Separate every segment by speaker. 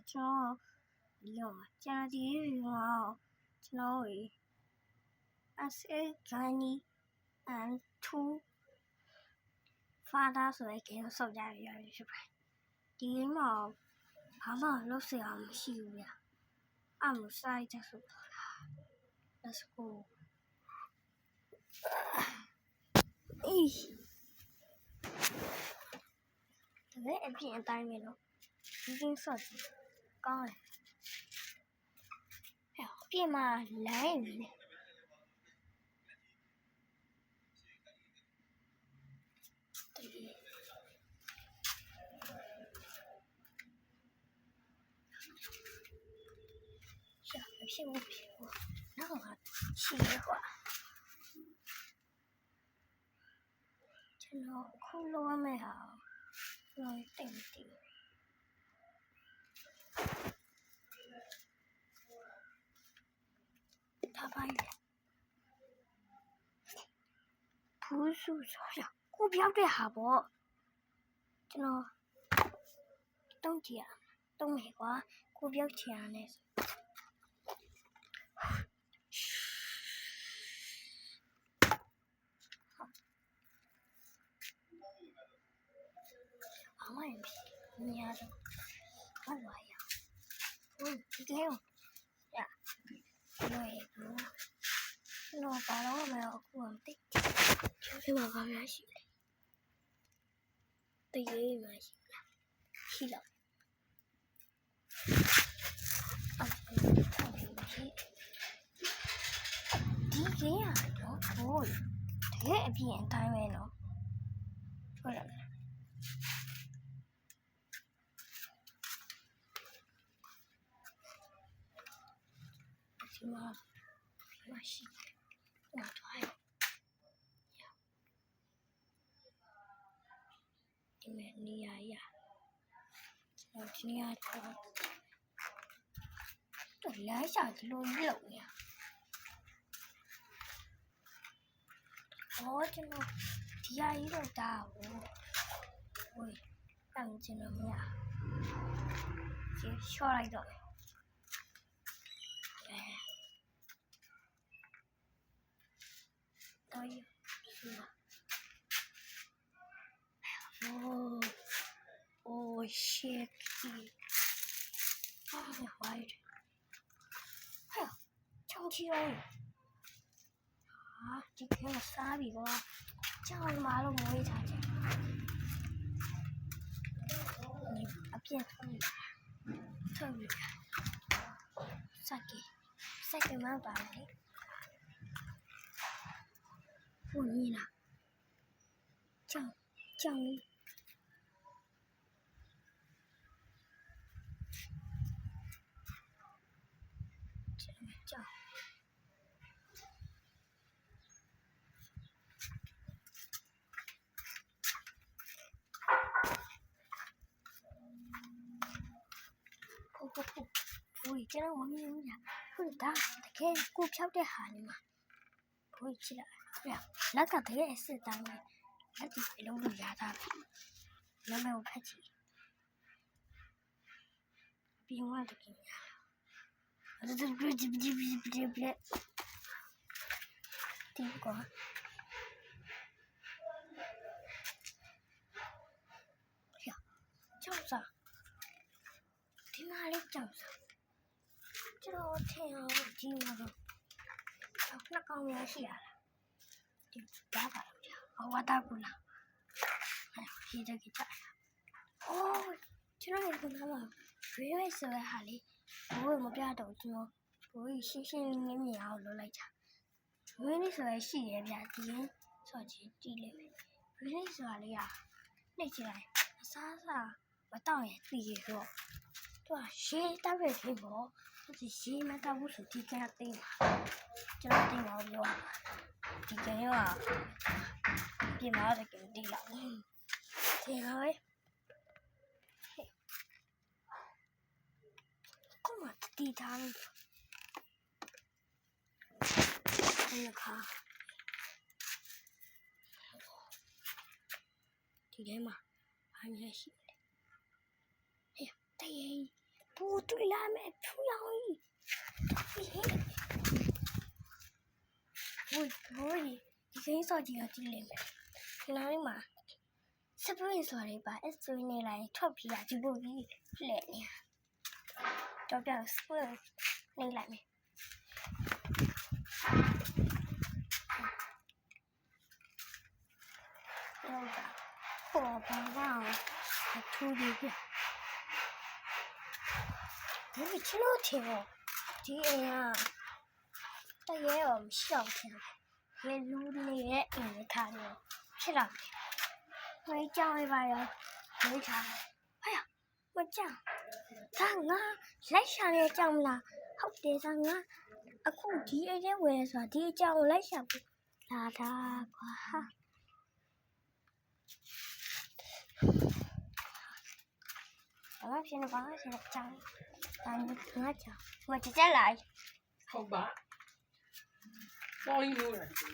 Speaker 1: ကျွန်တော်ကျန်ဒီရောကျွန်တော် as a journey and to father ဆိုတဲ့ game ဆောက်ကြရဖြစ်ပါတယ်ဒီ game မှာဘာမှလုပ်စရာမရှိဘူးဗျအမှုဆိုင်ချက်ဆိုတော့ let's go အေးဒါအပြင်အတိုင်းပဲနော်ဒီ game ဆောက်ကြည့်ကောင်းတယ်အပြင်မှာလိုင်းနေတယ်ဖြစ်ဘူးနောက်ကရှိရကွာကျွန်တော်ခုလောရမယ့်ဟာတော့တိတ်တိတ်ဒါပိုင်းဘူးစုဆိုရကိုပြောက်တဲ့ဟာပေါ့ကျွန်တော်တုံးကြည့်ရတုံးမယ်ကွာကိုပြောက်ချင်ရတယ်အမိုင်းမြင်ရတယ်ဘာလို့ရဒီကေရောရလွယ်ဘူးကျွန်တော်ဘာလို့မလဲအခုမသိဒီမှာဘာများရှိလဲတရေမှရှိလားဒီကေရတော့ဘိုးတကယ်အပြင်အတိုင်းပဲနော်ဟုတ်လားဒီမှာရှိတယ်ဟိုတော့ဒီမဲ့နေရာရကျွန်တော်ဒီနေရာတော့လမ်းရှာဒီလိုလုံနေရကျွန်တော်ဒီအရေးတော့တာဟိုတန်ကျွန်တော်မရရှော့လိုက်တော့Oh shit. Oh, wide. Hey, 청취율. 지금 싸비고. 짱 말로 뭐해 자지. 앞에 털이. 싸게만 봐야지. 오니나. 짱. 보이ကျွန်တော်မမြင်ဘူးညာဟုတ်ဒါတကယ်ကိုဖြောက်တဲ့ဟာနေမှာဘိုးချစ်လိုက်လက်ကတကယ်အစ်စ်တိုင်းလက်ဒီအလုံးလို့ရတာနာမည်ကိုဖတ်ကြည့်ပြီးမှတကယ်ဒီကောကြောက်စားဒီမှာလေးကြောက်စားကျွန်တော်ထင်အောင်ဒီမှာတော့နှစ်ကောင်ရရှိရလားဒီဒါပါတော့ဝါတာကူလာဒီတကကြအိုးကျွန်တော်ကလည်းရွေးရွေးဆိုတဲ့ဟာလေးဘိုးမပြတော့ကျွန်တော်ဘိုးရှင်းမြင်အောင်လုပ်လိုက်တာရွေးလေးဆိုရရှိရဗျဒီရင်ဆိုချင်ကြည့်လိုက်ရွေးလေးဆိုတာလေးကနှိပ်ချလိုက်အစားမတော့ရင်ပြီးရတော့သူကရှေးတောက်ရသေးပေါ့ဒီရှေးမတောက်ဘူးဆိုဒီကသိမ်းပါကျွန်တော်သိမ်းပါဦးပြောဒီကရောပြင်မာတဲ့ကတိလာဒီဟာပဲကိုမတီထားဒီခါဒီထဲမှာအများရှိတယ်ဟဲ့တ不对啦，没出洋芋。喂，你先说几个字来没？哪里嘛？是不是说的吧？是你来脱皮啊？就不比来呢？这边是不是你来没？我爸爸土地边，你们听到听哦？这样，这也有小听，也录的也你看了，是了。我讲一把呀，没查。哎呀，我讲，咱来下来讲啦，好的咱အခုဒီအိတ်ထဲဝယ်ဆိုတာဒီအကြောင်းကိုလိုက်ရှာဖို့လာတာကွာဘာဖြစ်နေပါလဲဆက်ကြောင်းဒါငါကြောင်းမကြက်လိုက်
Speaker 2: ဟုတ်ပါပေါ်ရင်လို့ရတယ်
Speaker 1: ဟေ့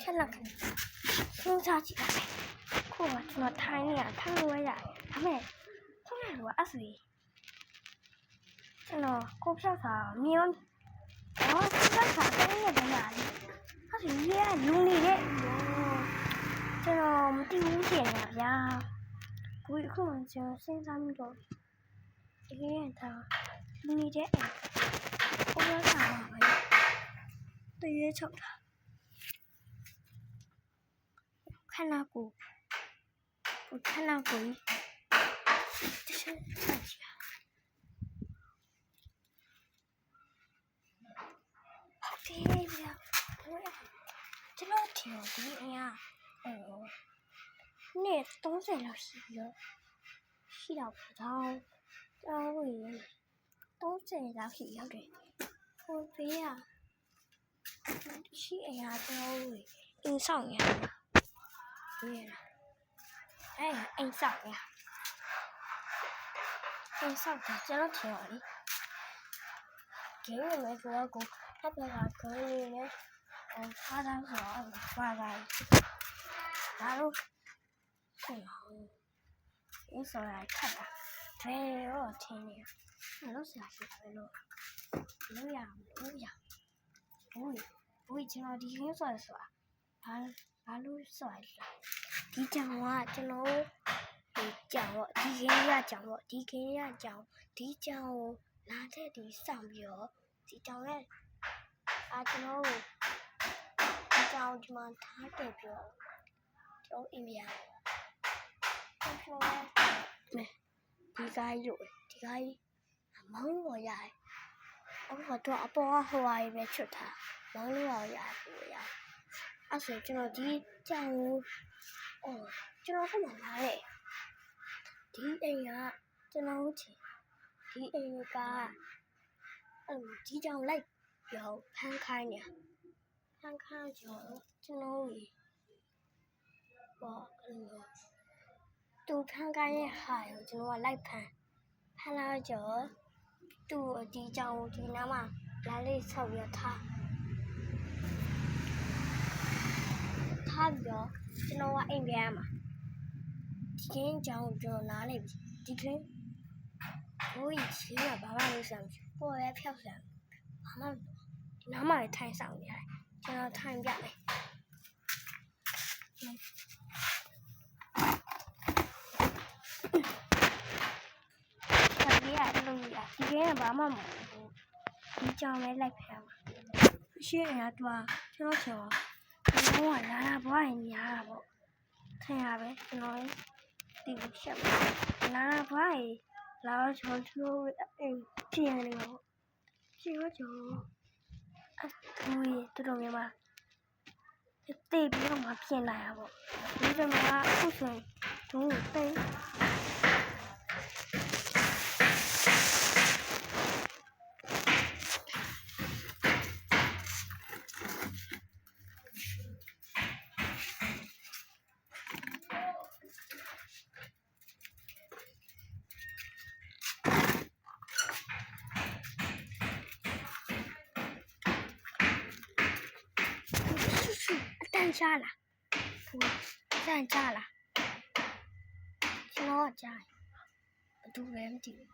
Speaker 1: ချက်လောက်စဉ်းစားကြည့်လိုက်ခုကကျွန်တော်ထိုင်းနေတာထိုင်းလို့ရတယ်ဒါပေမဲ့ခုနကအဲ့ဆိုကျွန်တော်ကိုဖြောက်တာမြင်တော့ဖြောက်တာတင်းနေတယ်လားအဲ့ဆိုရဲလူနေတဲ့ကျွန်တော်မသိဘူးရှင်ပါဗျာဘူးအခုမှကျွန်တော်စဉ်းစားမိတော့တကယ်တော့လူနေတဲ့ကိုဖြောက်တာပဲတရေချောက်တာခဏကိုတခြားဆက်ကြည့်ဟုတ်တယ်ဗျာကျွန်တော်ထင်ဒီအရာနေ့30လောက်ရှိပြီတော့ရှိတော့တော့30လောက်ရှိရောက်တယ်ဟိုဘေးကရှိအရာတော့အင်းဆောင်ရတွေ့ရအဲ့အင်းဆောင်ရအင်းဆောင်တာကျွန်တော်ထင်ပါလေဂိမ်းနဲ့ဆိုတော့ကိုအပကဂိမ်းနဲ့အားသားဆိုတော့ပါတာဒါလို့ဆိုတော့အင်းဆောင်ရခတ်တာဘယ်ရောထင်းနေလို့ဆရာရှိတယ်လို့ရဘူးကျွန်တော်ဒီခင်းဆိုတာဘာလို့ဆိုရလဲဒီကြောင်ကကျွန်တော်ဒီကြောင်ဒီခင်းရကြောင်ဒီကြောင်ကိုလာတဲ့ဒီစောင့်ပြီးတော့ဒီကြောင်ရဲ့ကျွန်တော်ဒီကြောင်ဒီမှာထားတယ်ပြီးတော့ကျွန်တော်အိမ်ပြန်ကျွန်တော်ဒီကားကြီးမောင်းလို့ရတယ်အခုတော့အပေါ်ကဟိုဟာကြီးပဲချွတ်ထားမောင်းလို့ရတယ်အဲ့ဆိုကျွန်တော်ဒီကြောင်ကိုကျွန်တော်ခဏလာလေဒီအိမ်ကကျွန်တော်ချင်ဒီအိမ်ကဒီကြောင်လိုက်ပြောဖန်ခိုင်းကြောကျွန်တော်သူဖန်ခိုင်းရဲ့ဟာကိုကျွန်တော်ကလိုက်ဖန်လာကြောသူဒီကြောင်ဒီနားမှာလာလေးဆောက်ရထားပြီးတော့ကျွန်တော်ကအိမ်ပြန်မှာဒီကင်းကြောင်ကျွန်တော်နားနေပြီဒီကင်းဘိုးကြီးချီးရဘာမှလုပ်ဆောင်ကိုယ်ရဲ့ဖြောက်ဆံဘာမှဒီနားမှာထိုင်ဆောင်နေရတယ်ကျွန်တော်ထိုင်ပြမယ်ဒီကင်းကဘာမှမဟုတ်ဘူးဒီကြောင်လေးလိုက်ဖမ်းမှာရှင်းရတော့ကျွန်တော်ချောဘောကလာဘွားရင်ညာတာပေါ့ခင်ရပဲကျွန်တော်ဒီလိုချက်လာဘွားရင်လာချောချိုးကျင်းနေပေါ့ကျင်းတော့အတူတူတော်များတိတ်ပြီးတော့မှပြင်လာရပေါ့ဒီကမှာအခုဆိုရင်တို့တိတ်站下了ကျွန်တော်ကကြားဘယ်သူပဲမသိဘူး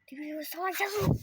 Speaker 1: ဒီဗီဒီယိုဆောင်းရအောင်